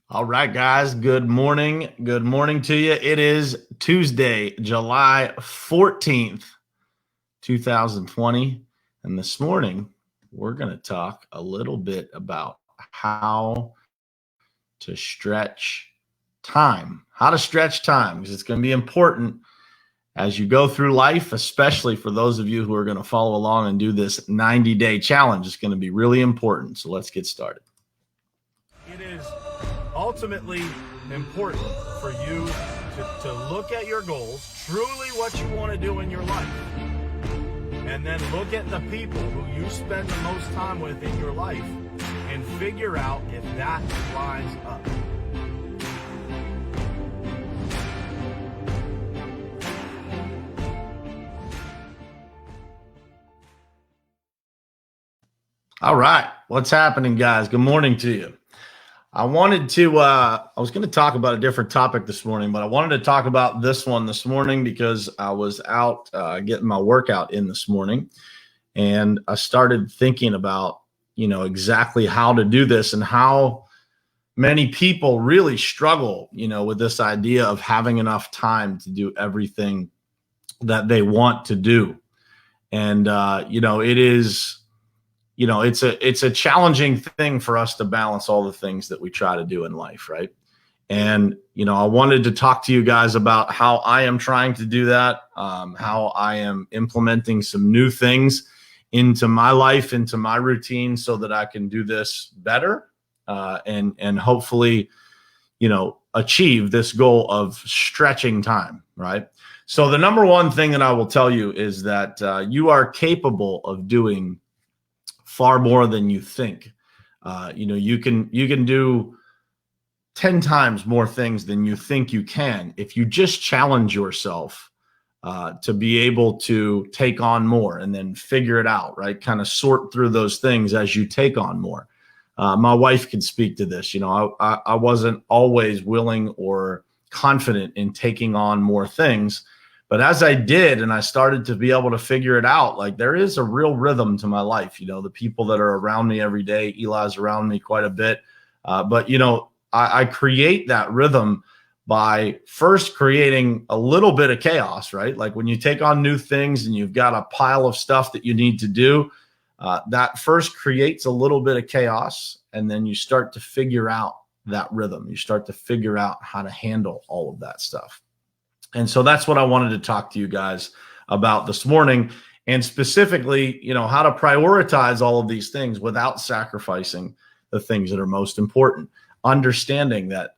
All right, guys. Good morning. Good morning to you. It is Tuesday, July 14th, 2020. And this morning, we're going to talk a little bit about how to stretch time. How to stretch time, because it's going to be important as you go through life, especially for those of you who are going to follow along and do this 90-day challenge. It's going to be really important. So let's get started. It is ultimately important for you to look at your goals, truly what you want to do in your life, and then look at the people who you spend the most time with in your life and figure out if that lines up. All right. What's happening, guys? Good morning to you. I was going to talk about a different topic this morning, but I wanted to talk about this one this morning because I was out getting my workout in this morning, and I started thinking about, exactly how to do this and how many people really struggle, with this idea of having enough time to do everything that they want to do. And, it is, it's a challenging thing for us to balance all the things that we try to do in life, right? And I wanted to talk to you guys about how I am trying to do that, how I am implementing some new things into my life, into my routine, so that I can do this better, and hopefully, achieve this goal of stretching time, right? So the number one thing that I will tell you is that you are capable of doing far more than you think. You can do 10 times more things than you think you can if you just challenge yourself to be able to take on more and then figure it out, right? Kind of sort through those things as you take on more. My wife can speak to this. I wasn't always willing or confident in taking on more things. But as I did, and I started to be able to figure it out, like, there is a real rhythm to my life. The people that are around me every day, Eli's around me quite a bit. But I create that rhythm by first creating a little bit of chaos, right? Like when you take on new things and you've got a pile of stuff that you need to do, that first creates a little bit of chaos. And then you start to figure out that rhythm. You start to figure out how to handle all of that stuff. And so that's what I wanted to talk to you guys about this morning, and specifically, how to prioritize all of these things without sacrificing the things that are most important. Understanding that,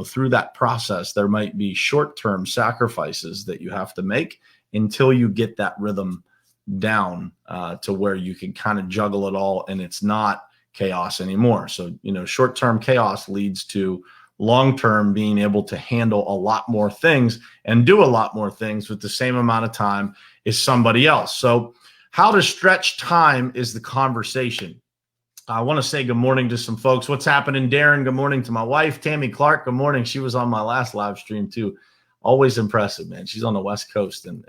through that process, there might be short-term sacrifices that you have to make until you get that rhythm down to where you can kind of juggle it all and it's not chaos anymore. So, short-term chaos leads to long-term being able to handle a lot more things and do a lot more things with the same amount of time as somebody else. So how to stretch time is the conversation. I want to say good morning to some folks. What's happening, Darren? Good morning to my wife, Tammy Clark. Good morning. She was on my last live stream too. Always impressive, man. She's on the West Coast and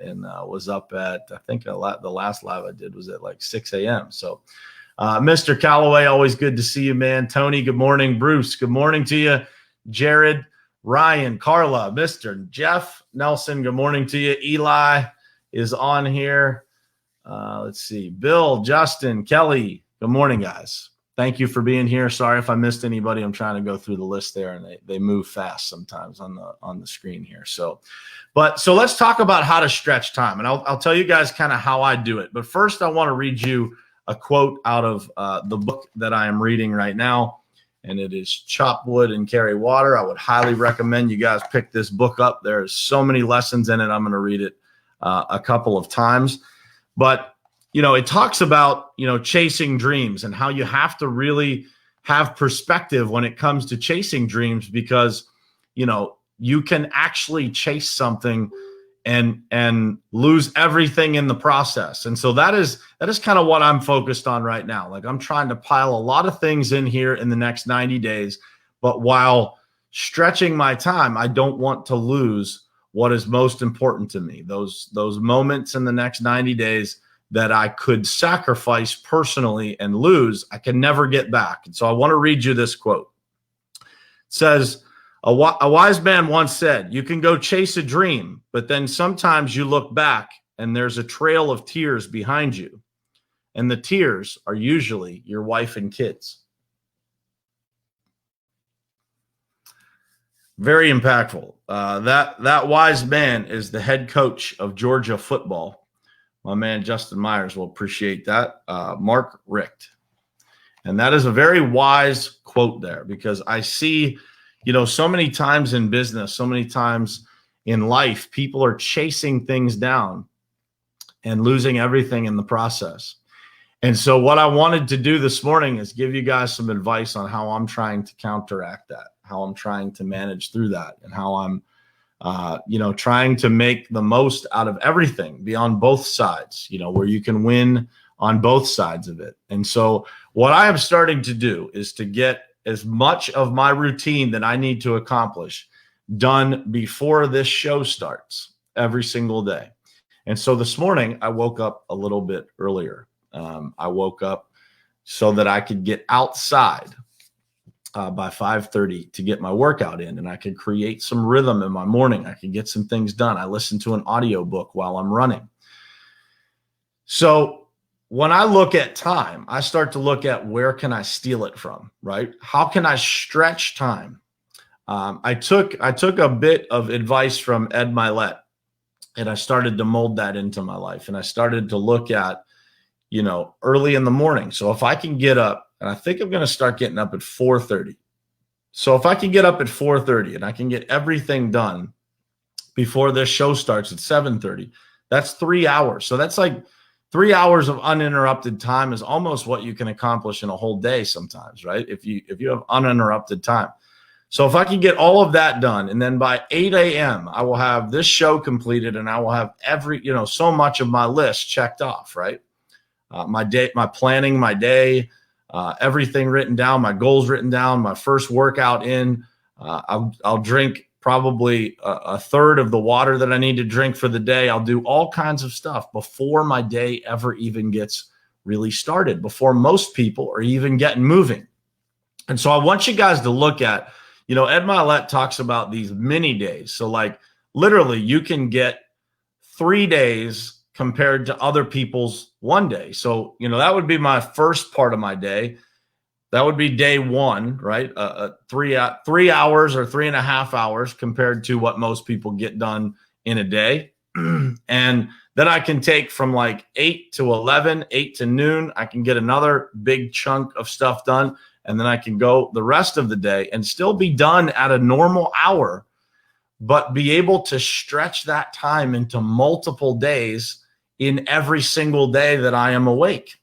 was up at, I think the last live I did was at like 6 a.m. So Mr. Callaway, always good to see you, man. Tony, good morning. Bruce, good morning to you. Jared, Ryan, Carla, Mr. Jeff Nelson, good morning to you. Eli is on here. Let's see. Bill, Justin, Kelly, good morning, guys. Thank you for being here. Sorry if I missed anybody. I'm trying to go through the list there, and they move fast sometimes on the screen here. So let's talk about how to stretch time, and I'll tell you guys kind of how I do it. But first, I want to read you a quote out of the book that I am reading right now. And it is Chop Wood and Carry Water. I would highly recommend you guys pick this book up. There's so many lessons in it. I'm going to read it a couple of times. But, it talks about, chasing dreams and how you have to really have perspective when it comes to chasing dreams, because, you can actually chase something and lose everything in the process. And so that is kind of what I'm focused on right now. Like, I'm trying to pile a lot of things in here in the next 90 days, but while stretching my time, I don't want to lose what is most important to me. Those moments in the next 90 days that I could sacrifice personally and lose, I can never get back. And so I want to read you this quote. says, a wise man once said, you can go chase a dream, but then sometimes you look back and there's a trail of tears behind you. And the tears are usually your wife and kids. Very impactful. That wise man is the head coach of Georgia football. My man Justin Myers will appreciate that. Mark Richt. And that is a very wise quote there, because I see, so many times in business, so many times in life, people are chasing things down and losing everything in the process. And so what I wanted to do this morning is give you guys some advice on how I'm trying to counteract that, how I'm trying to manage through that, and how I'm, trying to make the most out of everything, be on both sides, where you can win on both sides of it. And so what I am starting to do is to get as much of my routine that I need to accomplish done before this show starts every single day. And so this morning I woke up a little bit earlier. I woke up so that I could get outside by 5:30 to get my workout in, and I could create some rhythm in my morning. I could get some things done. I listen to an audiobook while I'm running. So when I look at time, I start to look at where can I steal it from, right? How can I stretch time? I took a bit of advice from Ed Mylett, and I started to mold that into my life. And I started to look at, early in the morning. So if I can get up, and I think I'm going to start getting up at 4:30. So if I can get up at 4:30 and I can get everything done before this show starts at 7:30, that's 3 hours. So that's like 3 hours of uninterrupted time is almost what you can accomplish in a whole day sometimes, right? If you have uninterrupted time. So if I can get all of that done, and then by 8 a.m., I will have this show completed, and I will have so much of my list checked off, right? My day, my planning, my day, everything written down, my goals written down, my first workout in. I'll drink probably a third of the water that I need to drink for the day. I'll do all kinds of stuff before my day ever even gets really started, before most people are even getting moving. And so I want you guys to look at, Ed Mylett talks about these mini days. So like literally you can get 3 days compared to other people's 1 day. So, that would be my first part of my day. That would be day one, right? 3 hours or 3.5 hours compared to what most people get done in a day. And then I can take from like 8 to 11, 8 to noon. I can get another big chunk of stuff done. And then I can go the rest of the day and still be done at a normal hour, but be able to stretch that time into multiple days in every single day that I am awake.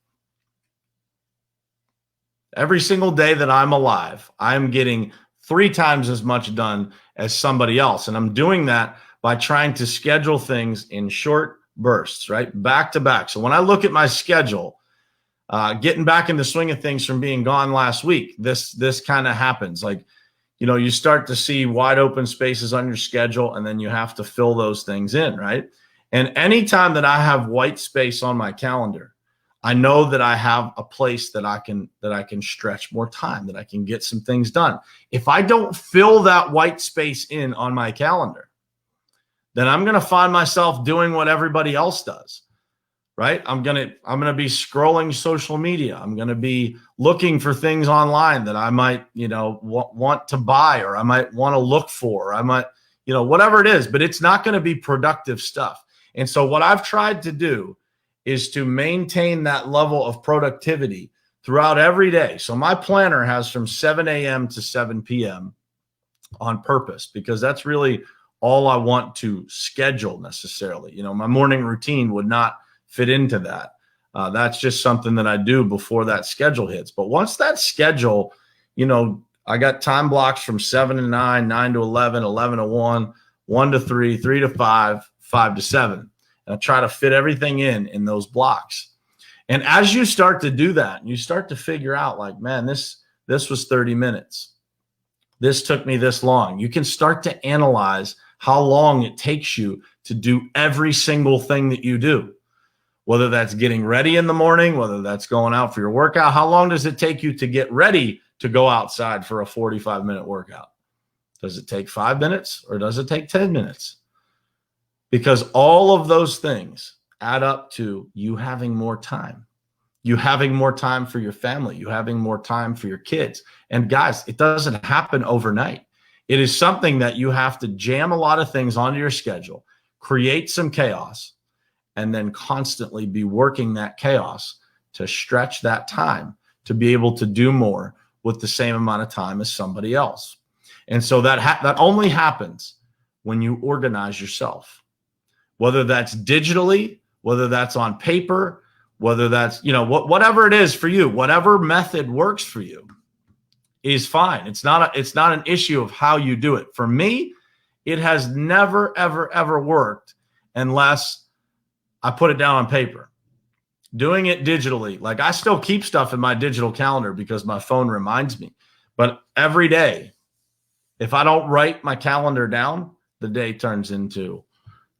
Every single day that I'm alive, I'm getting 3 times as much done as somebody else. And I'm doing that by trying to schedule things in short bursts, right? Back to back. So when I look at my schedule, getting back in the swing of things from being gone last week, this kind of happens. Like, you start to see wide open spaces on your schedule, and then you have to fill those things in, right? And anytime that I have white space on my calendar, I know that I have a place that I can stretch more time, that I can get some things done. If I don't fill that white space in on my calendar, then I'm going to find myself doing what everybody else does, right? I'm going to be scrolling social media. I'm going to be looking for things online that I might, want to buy, or I might want to look for, or I might, whatever it is, but it's not going to be productive stuff. And so what I've tried to do is to maintain that level of productivity throughout every day. So my planner has from 7 a.m. to 7 p.m. on purpose, because that's really all I want to schedule necessarily. My morning routine would not fit into that. That's just something that I do before that schedule hits. But once that schedule, I got time blocks from 7 to 9, 9 to 11, 11 to 1, 1 to 3, 3 to 5, 5 to 7. And I try to fit everything in those blocks. And as you start to do that, you start to figure out like, man, this was 30 minutes. This took me this long. You can start to analyze how long it takes you to do every single thing that you do, whether that's getting ready in the morning, whether that's going out for your workout. How long does it take you to get ready to go outside for a 45-minute workout? Does it take 5 minutes or does it take 10 minutes? Because all of those things add up to you having more time. You having more time for your family. You having more time for your kids. And guys, it doesn't happen overnight. It is something that you have to jam a lot of things onto your schedule, create some chaos, and then constantly be working that chaos to stretch that time to be able to do more with the same amount of time as somebody else. And so that only happens when you organize yourself, whether that's digitally, whether that's on paper, whether that's, whatever it is for you, whatever method works for you is fine. It's not an issue of how you do it. For me, it has never, ever, ever worked unless I put it down on paper. Doing it digitally, like I still keep stuff in my digital calendar because my phone reminds me. But every day, if I don't write my calendar down, the day turns into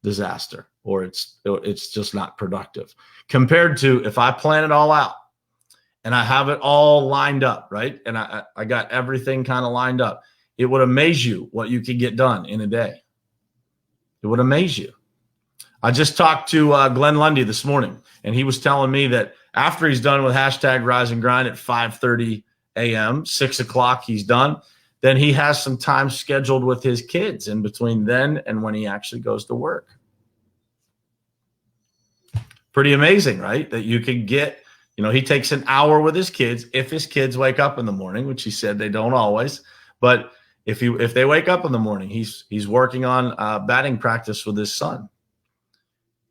disaster, or it's just not productive. Compared to if I plan it all out and I have it all lined up, right? And I got everything kind of lined up. It would amaze you what you could get done in a day. It would amaze you. I just talked to Glenn Lundy this morning, and he was telling me that after he's done with hashtag Rise and Grind at 5:30 a.m., 6 o'clock, he's done. Then he has some time scheduled with his kids in between then and when he actually goes to work. Pretty amazing, right? That you can get, he takes an hour with his kids if his kids wake up in the morning, which he said they don't always. But if they wake up in the morning, he's working on batting practice with his son.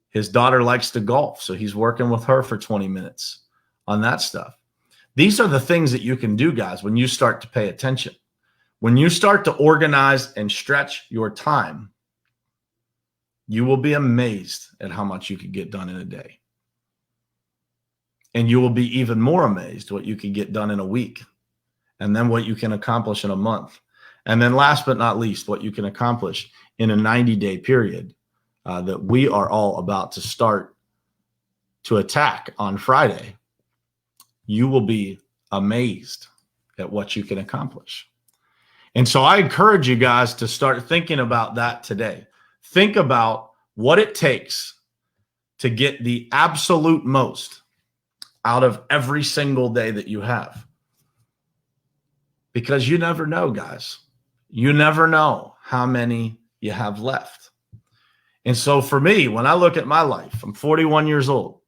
His daughter likes to golf, so he's working with her for 20 minutes on that stuff. These are the things that you can do, guys, when you start to pay attention. When you start to organize and stretch your time, you will be amazed at how much you could get done in a day. And you will be even more amazed what you can get done in a week, and then what you can accomplish in a month. And then last but not least, what you can accomplish in a 90-day period that we are all about to start to attack on Friday. You will be amazed at what you can accomplish. And so I encourage you guys to start thinking about that today. Think about what it takes to get the absolute most out of every single day that you have. Because you never know, guys. You never know how many you have left. And so for me, when I look at my life, I'm 41 years old,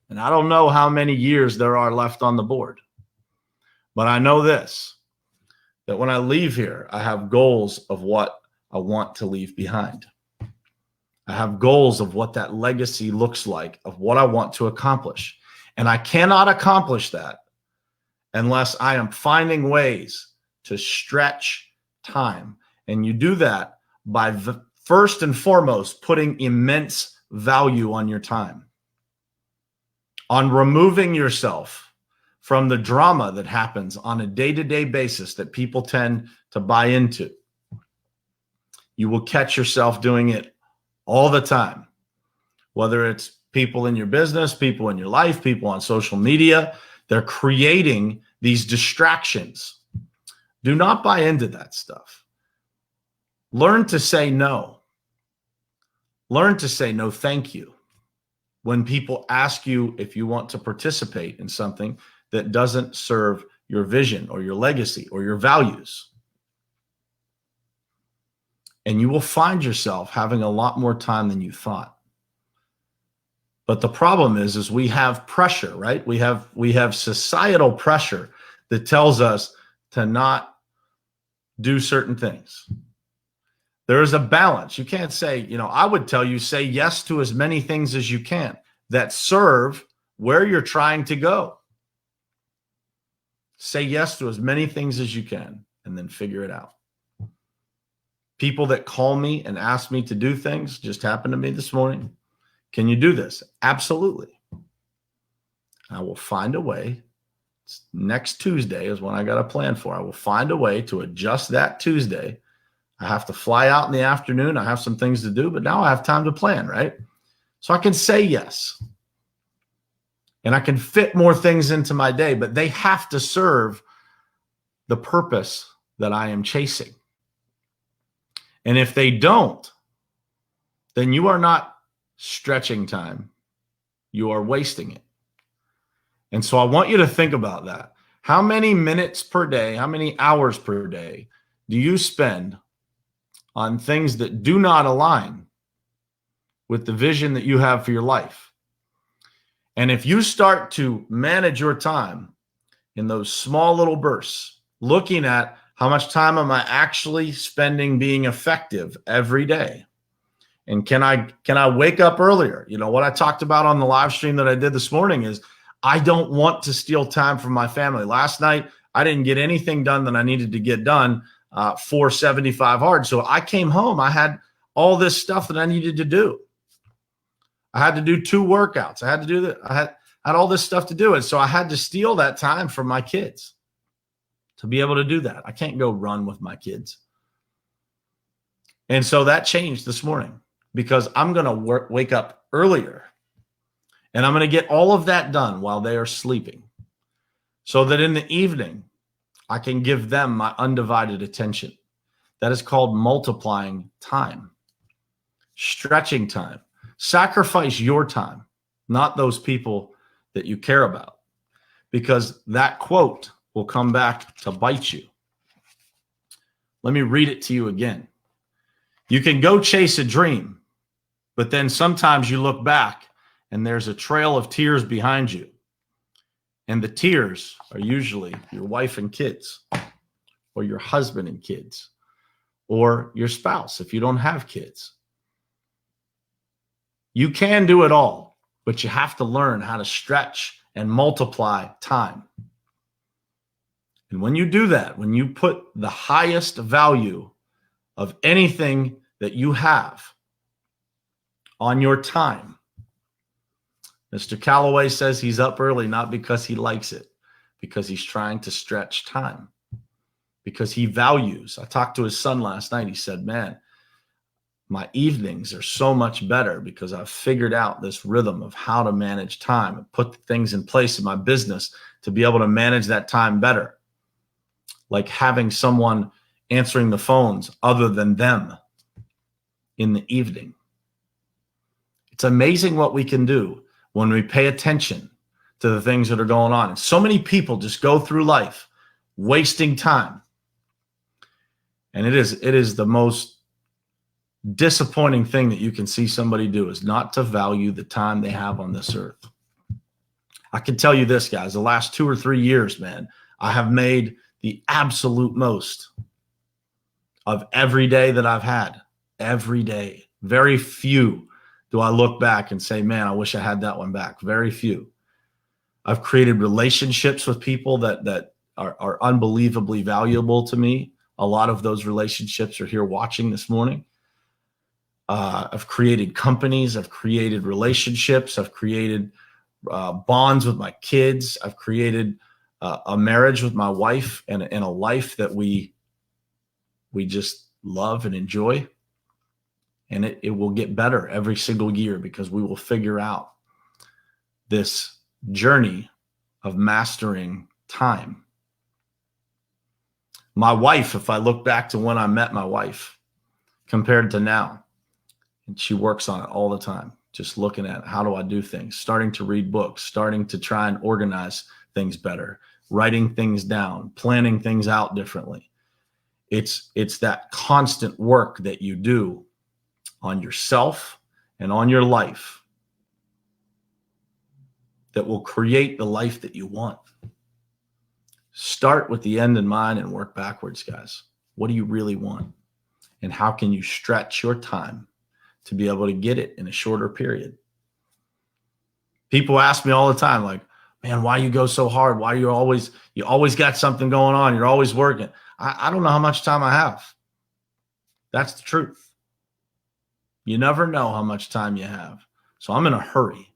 and I don't know how many years there are left on the board. But I know this, that when I leave here, I have goals of what I want to leave behind. I have goals of what that legacy looks like, of what I want to accomplish. And I cannot accomplish that unless I am finding ways to stretch time. And you do that by first and foremost putting immense value on your time, on removing yourself from the drama that happens on a day-to-day basis that people tend to buy into. You will catch yourself doing it all the time, whether it's people in your business, people in your life, people on social media. They're creating these distractions. Do not buy into that stuff. Learn to say no. Learn to say no, thank you, when people ask you if you want to participate in something that doesn't serve your vision or your legacy or your values. And you will find yourself having a lot more time than you thought. But the problem is we have pressure, right? We have societal pressure that tells us to not do certain things. There is a balance. You can't say, I would tell you, say yes to as many things as you can that serve where you're trying to go. Say yes to as many things as you can and then figure it out. People that call me and ask me to do things, just happened to me this morning. Can you do this? Absolutely. I will find a way. Next Tuesday is when I got a plan for. I will find a way to adjust that Tuesday. I have to fly out in the afternoon. I have some things to do, but now I have time to plan, right? So I can say yes. And I can fit more things into my day, but they have to serve the purpose that I am chasing. And if they don't, then you are not stretching time. You are wasting it. And so I want you to think about that. How many minutes per day, how many hours per day do you spend on things that do not align with the vision that you have for your life? And if you start to manage your time in those small little bursts, looking at how much time am I actually spending being effective every day? And can I wake up earlier? You know, what I talked about on the live stream that I did this morning is I don't want to steal time from my family. Last night, I didn't get anything done that I needed to get done for 75 hard. So I came home. I had all this stuff that I needed to do. I had to do 2 workouts. I had to do that. I had all this stuff to do. And so I had to steal that time from my kids to be able to do that. I can't go run with my kids. And so that changed this morning because I'm going to wake up earlier and I'm going to get all of that done while they are sleeping so that in the evening, I can give them my undivided attention. That is called multiplying time, stretching time. Sacrifice your time, not those people that you care about, because that quote will come back to bite you. Let me read it to you again. You can go chase a dream, but then sometimes you look back and there's a trail of tears behind you. And the tears are usually your wife and kids, or your husband and kids, or your spouse if you don't have kids. You can do it all, but you have to learn how to stretch and multiply time. And when you do that, when you put the highest value of anything that you have on your time, Mr. Calloway says he's up early not because he likes it, because he's trying to stretch time, because he values. I talked to his son last night. He said, man, my evenings are so much better because I've figured out this rhythm of how to manage time and put things in place in my business to be able to manage that time better. Like having someone answering the phones other than them in the evening. It's amazing what we can do when we pay attention to the things that are going on. And so many people just go through life wasting time. And it is the most disappointing thing that you can see somebody do is not to value the time they have on this earth. I can tell you this, guys, the last 2 or 3 years, man, I have made the absolute most of every day that I've had. Every day. Very few do I look back and say, man, I wish I had that one back. Very few. I've created relationships with people that are unbelievably valuable to me. A lot of those relationships are here watching this morning. I've created companies. I've created relationships. I've created bonds with my kids. I've created a marriage with my wife and a life that we just love and enjoy. And it will get better every single year because we will figure out this journey of mastering time. My wife, if I look back to when I met my wife compared to now, and she works on it all the time, just looking at how do I do things, starting to read books, starting to try and organize things better, writing things down, planning things out differently. It's that constant work that you do on yourself and on your life that will create the life that you want. Start with the end in mind and work backwards, guys. What do you really want? And how can you stretch your time to be able to get it in a shorter period? People ask me all the time, like, man, why you go so hard? Why you always got something going on? You're always working. I don't know how much time I have. That's the truth. You never know how much time you have. So I'm in a hurry.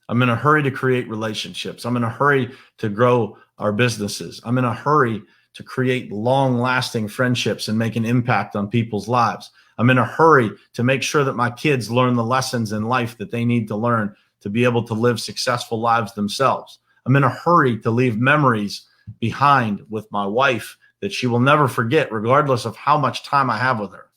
I'm in a hurry to create relationships. I'm in a hurry to grow our businesses. I'm in a hurry to create long-lasting friendships and make an impact on people's lives. I'm in a hurry to make sure that my kids learn the lessons in life that they need to learn to be able to live successful lives themselves. I'm in a hurry to leave memories behind with my wife that she will never forget, regardless of how much time I have with her.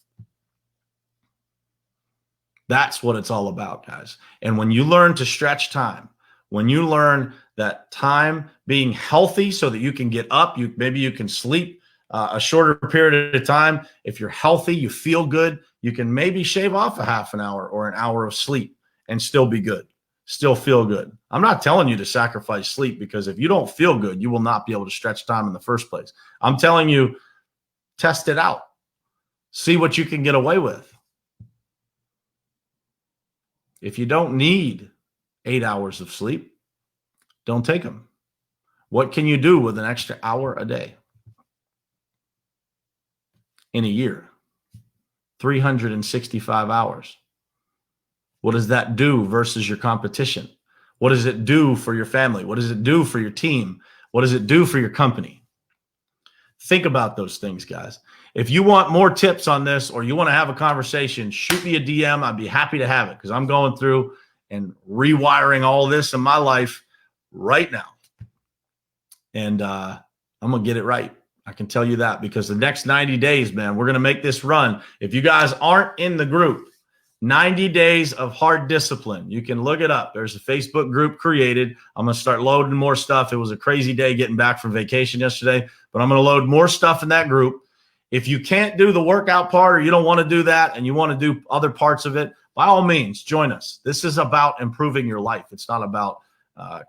That's what it's all about, guys. And when you learn to stretch time, when you learn that time being healthy so that you can get up, maybe you can sleep a shorter period of time. If you're healthy, you feel good, you can maybe shave off a half an hour or an hour of sleep and still be good, still feel good. I'm not telling you to sacrifice sleep, because if you don't feel good, you will not be able to stretch time in the first place. I'm telling you, test it out. See what you can get away with. If you don't need 8 hours of sleep, don't take them. What can you do with an extra hour a day? In a year, 365 hours. What does that do versus your competition? What does it do for your family? What does it do for your team? What does it do for your company? Think about those things, guys. If you want more tips on this, or you want to have a conversation, shoot me a DM. I'd be happy to have it, because I'm going through and rewiring all this in my life right now. And I'm going to get it right. I can tell you that, because the next 90 days, man, we're going to make this run. If you guys aren't in the group, 90 days of hard discipline. You can look it up. There's a Facebook group created. I'm going to start loading more stuff. It was a crazy day getting back from vacation yesterday, but I'm going to load more stuff in that group. If you can't do the workout part, or you don't want to do that and you want to do other parts of it, by all means, join us. This is about improving your life. It's not about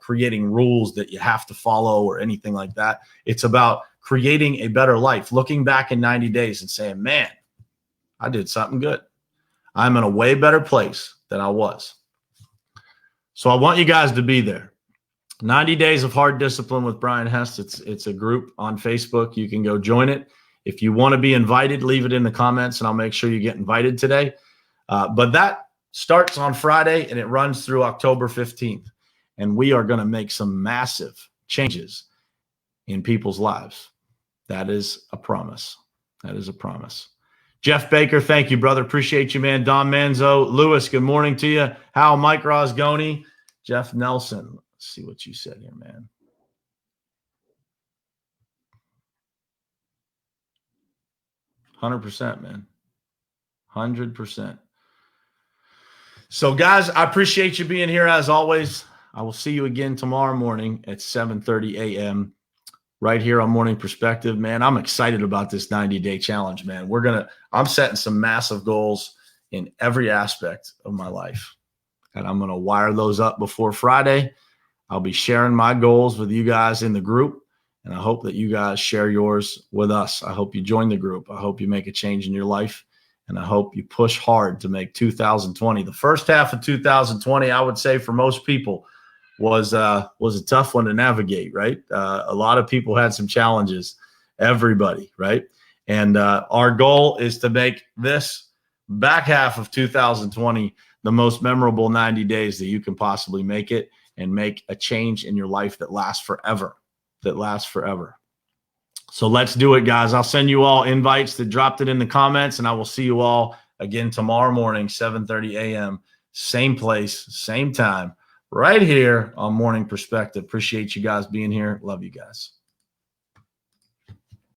creating rules that you have to follow or anything like that. It's about creating a better life, looking back in 90 days and saying, man, I did something good. I'm in a way better place than I was. So I want you guys to be there. 90 Days of Hard Discipline with Brian Hess. It's a group on Facebook. You can go join it. If you want to be invited, leave it in the comments, and I'll make sure you get invited today. But that starts on Friday, and it runs through October 15th. And we are going to make some massive changes in people's lives. That is a promise. That is a promise. Jeff Baker, thank you, brother. Appreciate you, man. Don Manzo. Lewis, good morning to you. Hal, Mike Rosgoni. Jeff Nelson. Let's see what you said here, man. %, man. 100%. So, guys, I appreciate you being here as always. I will see you again tomorrow morning at 7:30 a.m. right here on Morning Perspective. Man, I'm excited about this 90-day challenge, man. I'm setting some massive goals in every aspect of my life, and I'm going to wire those up before Friday. I'll be sharing my goals with you guys in the group, and I hope that you guys share yours with us. I hope you join the group. I hope you make a change in your life, and I hope you push hard to make 2020. The first half of 2020, I would say for most people, was a tough one to navigate, right? A lot of people had some challenges, everybody, right? And our goal is to make this back half of 2020 the most memorable 90 days that you can possibly make it, and make a change in your life that lasts forever, So let's do it, guys. I'll send you all invites that dropped it in the comments, and I will see you all again tomorrow morning, 7:30 a.m., same place, same time, right here on Morning Perspective. Appreciate you guys being here. Love you guys.